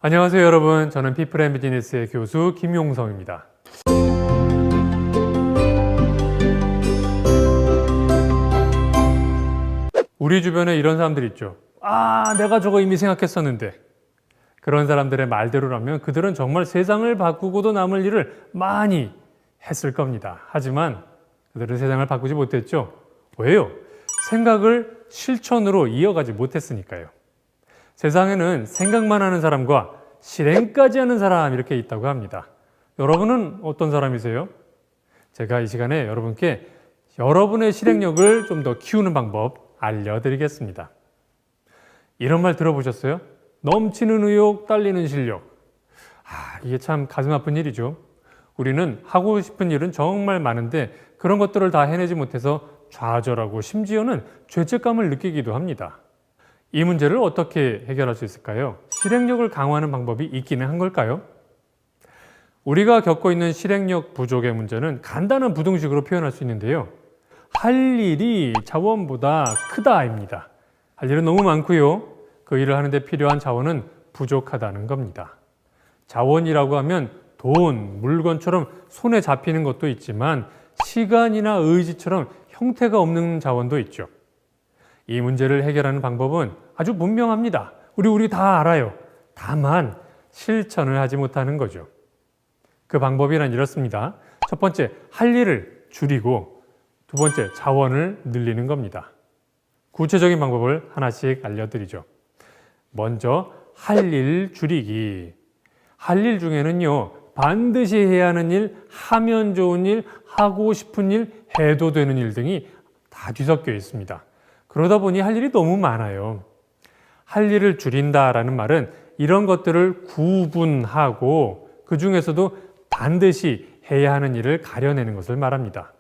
안녕하세요 여러분. 저는 피플 앤 비즈니스의 교수 김용성입니다. 우리 주변에 이런 사람들 있죠. 내가 저거 이미 생각했었는데. 그런 사람들의 말대로라면 그들은 정말 세상을 바꾸고도 남을 일을 많이 했을 겁니다. 하지만 그들은 세상을 바꾸지 못했죠. 왜요? 생각을 실천으로 이어가지 못했으니까요. 세상에는 생각만 하는 사람과 실행까지 하는 사람 이렇게 있다고 합니다. 여러분은 어떤 사람이세요? 제가 이 시간에 여러분께 여러분의 실행력을 좀 더 키우는 방법 알려드리겠습니다. 이런 말 들어보셨어요? 넘치는 의욕, 딸리는 실력. 이게 참 가슴 아픈 일이죠. 우리는 하고 싶은 일은 정말 많은데 그런 것들을 다 해내지 못해서 좌절하고 심지어는 죄책감을 느끼기도 합니다. 이 문제를 어떻게 해결할 수 있을까요? 실행력을 강화하는 방법이 있기는 한 걸까요? 우리가 겪고 있는 실행력 부족의 문제는 간단한 부등식으로 표현할 수 있는데요. 할 일이 자원보다 크다입니다. 할 일은 너무 많고요. 그 일을 하는데 필요한 자원은 부족하다는 겁니다. 자원이라고 하면 돈, 물건처럼 손에 잡히는 것도 있지만 시간이나 의지처럼 형태가 없는 자원도 있죠. 이 문제를 해결하는 방법은 아주 분명합니다. 우리 다 알아요. 다만 실천을 하지 못하는 거죠. 그 방법이란 이렇습니다. 첫 번째, 할 일을 줄이고 두 번째, 자원을 늘리는 겁니다. 구체적인 방법을 하나씩 알려드리죠. 먼저 할 일 줄이기. 할 일 중에는요, 반드시 해야 하는 일, 하면 좋은 일, 하고 싶은 일, 해도 되는 일 등이 다 뒤섞여 있습니다. 그러다 보니 할 일이 너무 많아요. 할 일을 줄인다라는 말은 이런 것들을 구분하고 그 중에서도 반드시 해야 하는 일을 가려내는 것을 말합니다.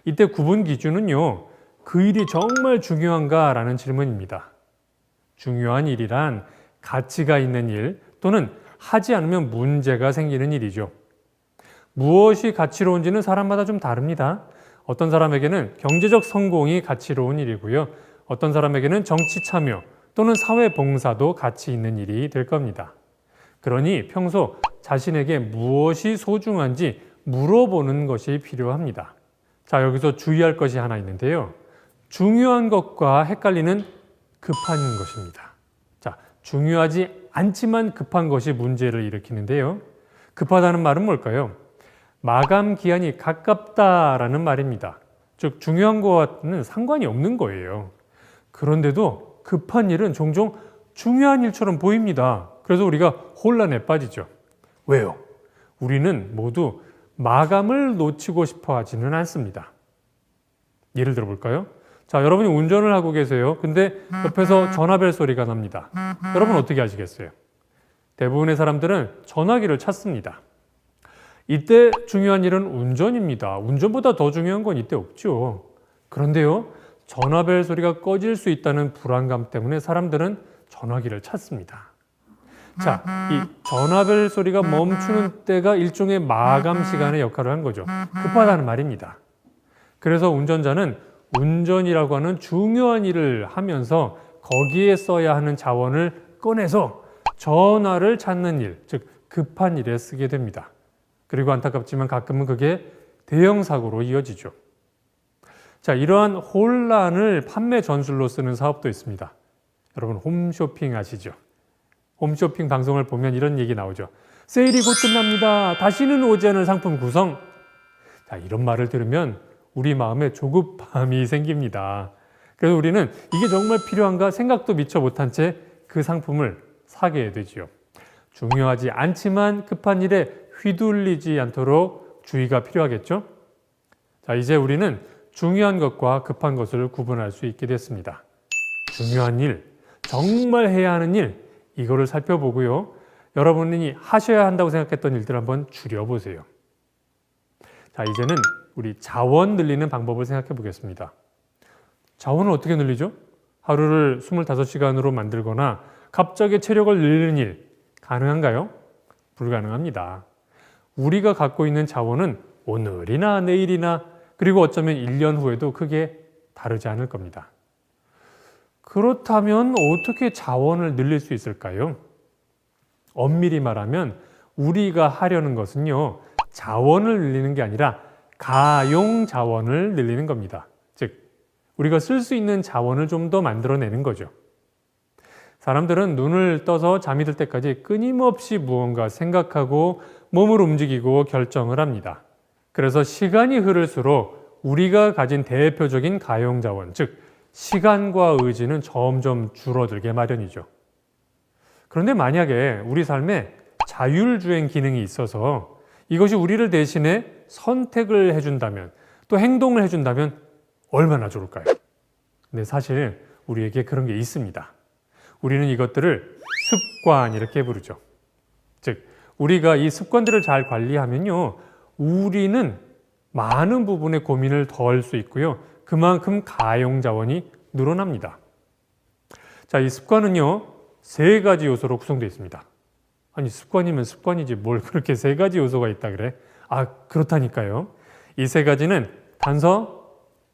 이때 구분 기준은요, 그 일이 정말 중요한가라는 질문입니다. 중요한 일이란 가치가 있는 일 또는 하지 않으면 문제가 생기는 일이죠. 무엇이 가치로운지는 사람마다 좀 다릅니다. 어떤 사람에게는 경제적 성공이 가치로운 일이고요. 어떤 사람에게는 정치 참여 또는 사회 봉사도 가치 있는 일이 될 겁니다. 그러니 평소 자신에게 무엇이 소중한지 물어보는 것이 필요합니다. 자, 여기서 주의할 것이 하나 있는데요. 중요한 것과 헷갈리는 급한 것입니다. 자, 중요하지 않지만 급한 것이 문제를 일으키는데요. 급하다는 말은 뭘까요? 마감 기한이 가깝다라는 말입니다. 즉, 중요한 것과는 상관이 없는 거예요. 그런데도 급한 일은 종종 중요한 일처럼 보입니다. 그래서 우리가 혼란에 빠지죠. 왜요? 우리는 모두 마감을 놓치고 싶어 하지는 않습니다. 예를 들어 볼까요? 자, 여러분이 운전을 하고 계세요. 근데 옆에서 전화벨 소리가 납니다. 여러분 어떻게 하시겠어요? 대부분의 사람들은 전화기를 찾습니다. 이때 중요한 일은 운전입니다. 운전보다 더 중요한 건 이때 없죠. 그런데요, 전화벨 소리가 꺼질 수 있다는 불안감 때문에 사람들은 전화기를 찾습니다. 자, 이 전화벨 소리가 멈추는 때가 일종의 마감 시간의 역할을 한 거죠. 급하다는 말입니다. 그래서 운전자는 운전이라고 하는 중요한 일을 하면서 거기에 써야 하는 자원을 꺼내서 전화를 찾는 일, 즉 급한 일에 쓰게 됩니다. 그리고 안타깝지만 가끔은 그게 대형 사고로 이어지죠. 자, 이러한 혼란을 판매 전술로 쓰는 사업도 있습니다. 여러분 홈쇼핑 아시죠? 홈쇼핑 방송을 보면 이런 얘기 나오죠. 세일이 곧 끝납니다. 다시는 오지 않을 상품 구성. 자, 이런 말을 들으면 우리 마음에 조급함이 생깁니다. 그래서 우리는 이게 정말 필요한가 생각도 미처 못한 채 그 상품을 사게 되지요. 중요하지 않지만 급한 일에 휘둘리지 않도록 주의가 필요하겠죠? 자, 이제 우리는 중요한 것과 급한 것을 구분할 수 있게 됐습니다. 중요한 일, 정말 해야 하는 일, 이거를 살펴보고요. 여러분이 하셔야 한다고 생각했던 일들 한번 줄여보세요. 자, 이제는 우리 자원 늘리는 방법을 생각해 보겠습니다. 자원을 어떻게 늘리죠? 하루를 25시간으로 만들거나 갑자기 체력을 늘리는 일, 가능한가요? 불가능합니다. 우리가 갖고 있는 자원은 오늘이나 내일이나 그리고 어쩌면 1년 후에도 크게 다르지 않을 겁니다. 그렇다면 어떻게 자원을 늘릴 수 있을까요? 엄밀히 말하면 우리가 하려는 것은요, 자원을 늘리는 게 아니라 가용 자원을 늘리는 겁니다. 즉, 우리가 쓸 수 있는 자원을 좀 더 만들어내는 거죠. 사람들은 눈을 떠서 잠이 들 때까지 끊임없이 무언가 생각하고 몸을 움직이고 결정을 합니다. 그래서 시간이 흐를수록 우리가 가진 대표적인 가용 자원, 즉 시간과 의지는 점점 줄어들게 마련이죠. 그런데 만약에 우리 삶에 자율주행 기능이 있어서 이것이 우리를 대신에 선택을 해준다면, 또 행동을 해준다면 얼마나 좋을까요? 근데 사실 우리에게 그런 게 있습니다. 우리는 이것들을 습관 이렇게 부르죠. 즉, 우리가 이 습관들을 잘 관리하면요, 우리는 많은 부분의 고민을 덜 수 있고요, 그만큼 가용 자원이 늘어납니다. 자, 이 습관은요, 3가지 요소로 구성되어 있습니다. 아니, 습관이면 습관이지 뭘 그렇게 3가지 요소가 있다 그래? 아, 그렇다니까요. 이 3가지는 단서,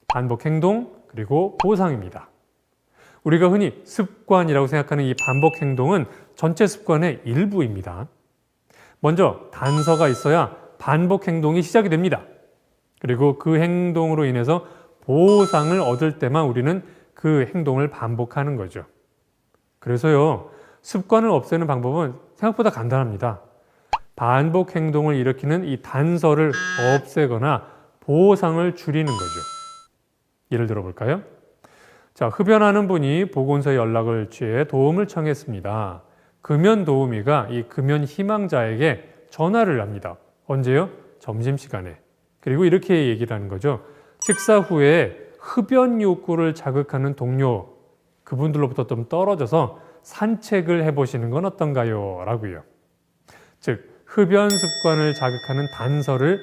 반복 행동, 그리고 보상입니다. 우리가 흔히 습관이라고 생각하는 이 반복 행동은 전체 습관의 일부입니다. 먼저 단서가 있어야 반복 행동이 시작이 됩니다. 그리고 그 행동으로 인해서 보상을 얻을 때만 우리는 그 행동을 반복하는 거죠. 그래서요, 습관을 없애는 방법은 생각보다 간단합니다. 반복 행동을 일으키는 이 단서를 없애거나 보상을 줄이는 거죠. 예를 들어 볼까요? 자, 흡연하는 분이 보건소에 연락을 취해 도움을 청했습니다. 금연 도우미가 이 금연 희망자에게 전화를 합니다. 언제요? 점심시간에. 그리고 이렇게 얘기를 하는 거죠. 식사 후에 흡연 욕구를 자극하는 동료, 그분들로부터 좀 떨어져서 산책을 해보시는 건 어떤가요? 라고요. 즉, 흡연 습관을 자극하는 단서를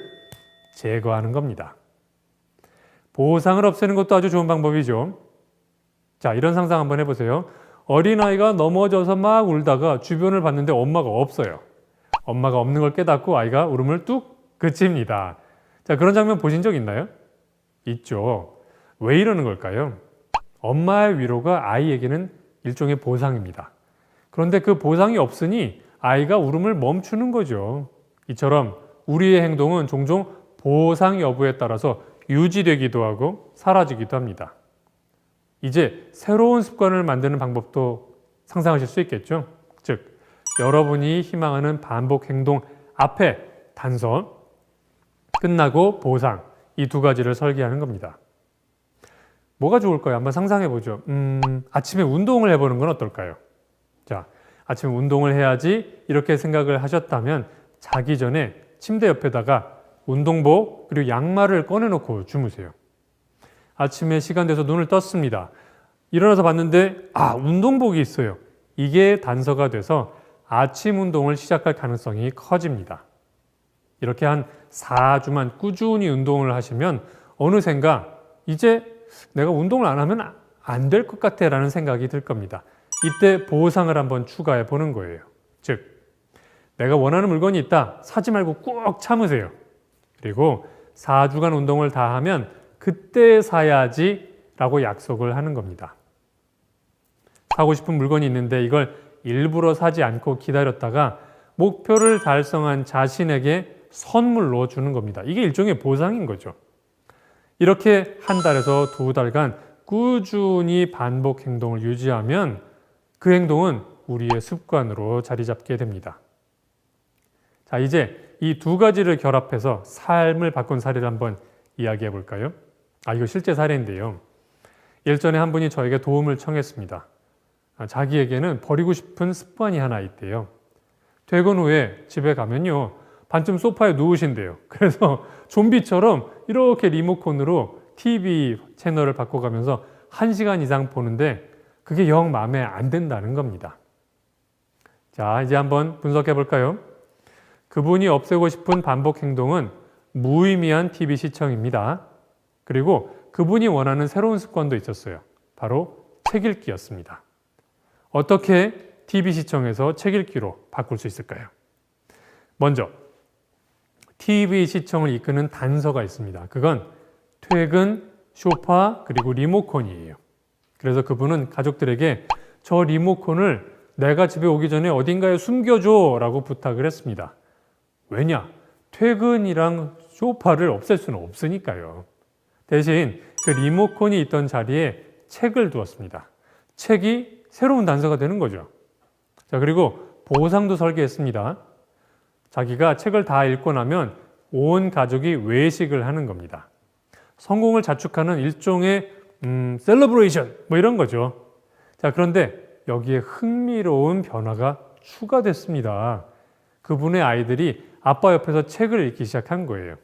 제거하는 겁니다. 보상을 없애는 것도 아주 좋은 방법이죠. 자, 이런 상상 한번 해보세요. 어린아이가 넘어져서 막 울다가 주변을 봤는데 엄마가 없어요. 엄마가 없는 걸 깨닫고 아이가 울음을 뚝 그칩니다. 자, 그런 장면 보신 적 있나요? 있죠. 왜 이러는 걸까요? 엄마의 위로가 아이에게는 일종의 보상입니다. 그런데 그 보상이 없으니 아이가 울음을 멈추는 거죠. 이처럼 우리의 행동은 종종 보상 여부에 따라서 유지되기도 하고 사라지기도 합니다. 이제 새로운 습관을 만드는 방법도 상상하실 수 있겠죠? 즉, 여러분이 희망하는 반복 행동 앞에 단서, 끝나고 보상, 이 2가지를 설계하는 겁니다. 뭐가 좋을까요? 한번 상상해 보죠. 아침에 운동을 해보는 건 어떨까요? 자, 아침에 운동을 해야지 이렇게 생각을 하셨다면 자기 전에 침대 옆에다가 운동복 그리고 양말을 꺼내놓고 주무세요. 아침에 시간 돼서 눈을 떴습니다. 일어나서 봤는데 운동복이 있어요. 이게 단서가 돼서 아침 운동을 시작할 가능성이 커집니다. 이렇게 한 4주만 꾸준히 운동을 하시면 어느샌가 이제 내가 운동을 안 하면 안 될 것 같아 라는 생각이 들 겁니다. 이때 보상을 한번 추가해 보는 거예요. 즉, 내가 원하는 물건이 있다. 사지 말고 꾹 참으세요. 그리고 4주간 운동을 다 하면 그때 사야지 라고 약속을 하는 겁니다. 사고 싶은 물건이 있는데 이걸 일부러 사지 않고 기다렸다가 목표를 달성한 자신에게 선물로 주는 겁니다. 이게 일종의 보상인 거죠. 이렇게 한 달에서 2달간 꾸준히 반복 행동을 유지하면 그 행동은 우리의 습관으로 자리 잡게 됩니다. 자, 이제 이 2가지를 결합해서 삶을 바꾼 사례를 한번 이야기해 볼까요? 이거 실제 사례인데요. 일전에 한 분이 저에게 도움을 청했습니다. 자기에게는 버리고 싶은 습관이 하나 있대요. 퇴근 후에 집에 가면요, 반쯤 소파에 누우신대요. 그래서 좀비처럼 이렇게 리모컨으로 TV 채널을 바꿔가면서 1시간 이상 보는데 그게 영 마음에 안 든다는 겁니다. 자, 이제 한번 분석해 볼까요? 그분이 없애고 싶은 반복 행동은 무의미한 TV 시청입니다. 그리고 그분이 원하는 새로운 습관도 있었어요. 바로 책 읽기였습니다. 어떻게 TV 시청에서 책 읽기로 바꿀 수 있을까요? 먼저 TV 시청을 이끄는 단서가 있습니다. 그건 퇴근, 소파, 그리고 리모컨이에요. 그래서 그분은 가족들에게 저 리모컨을 내가 집에 오기 전에 어딘가에 숨겨줘 라고 부탁을 했습니다. 왜냐? 퇴근이랑 소파를 없앨 수는 없으니까요. 대신 그 리모컨이 있던 자리에 책을 두었습니다. 책이 새로운 단서가 되는 거죠. 자, 그리고 보상도 설계했습니다. 자기가 책을 다 읽고 나면 온 가족이 외식을 하는 겁니다. 성공을 자축하는 일종의 셀러브레이션 뭐 이런 거죠. 자, 그런데 여기에 흥미로운 변화가 추가됐습니다. 그분의 아이들이 아빠 옆에서 책을 읽기 시작한 거예요.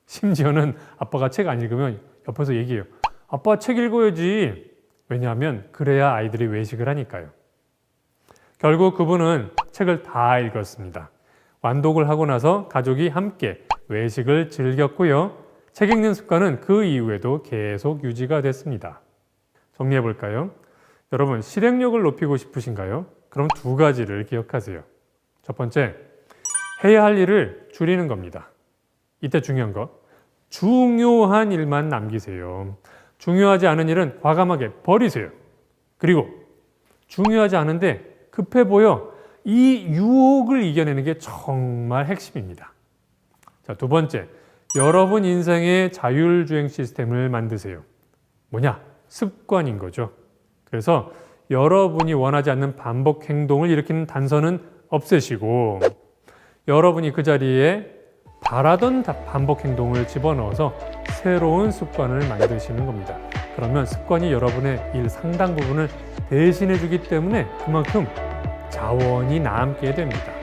심지어는 아빠가 책 안 읽으면 옆에서 얘기해요. 아빠 책 읽어야지. 왜냐하면 그래야 아이들이 외식을 하니까요. 결국 그분은 책을 다 읽었습니다. 완독을 하고 나서 가족이 함께 외식을 즐겼고요. 책 읽는 습관은 그 이후에도 계속 유지가 됐습니다. 정리해 볼까요? 여러분, 실행력을 높이고 싶으신가요? 그럼 두 가지를 기억하세요. 첫 번째, 해야 할 일을 줄이는 겁니다. 이때 중요한 거, 중요한 일만 남기세요. 중요하지 않은 일은 과감하게 버리세요. 그리고 중요하지 않은데 급해 보여 이 유혹을 이겨내는 게 정말 핵심입니다. 자, 두 번째, 여러분 인생의 자율주행 시스템을 만드세요. 뭐냐? 습관인 거죠. 그래서 여러분이 원하지 않는 반복 행동을 일으키는 단서는 없애시고 여러분이 그 자리에 바라던 반복 행동을 집어넣어서 새로운 습관을 만드시는 겁니다. 그러면 습관이 여러분의 일 상당 부분을 대신해 주기 때문에 그만큼 자원이 남게 됩니다.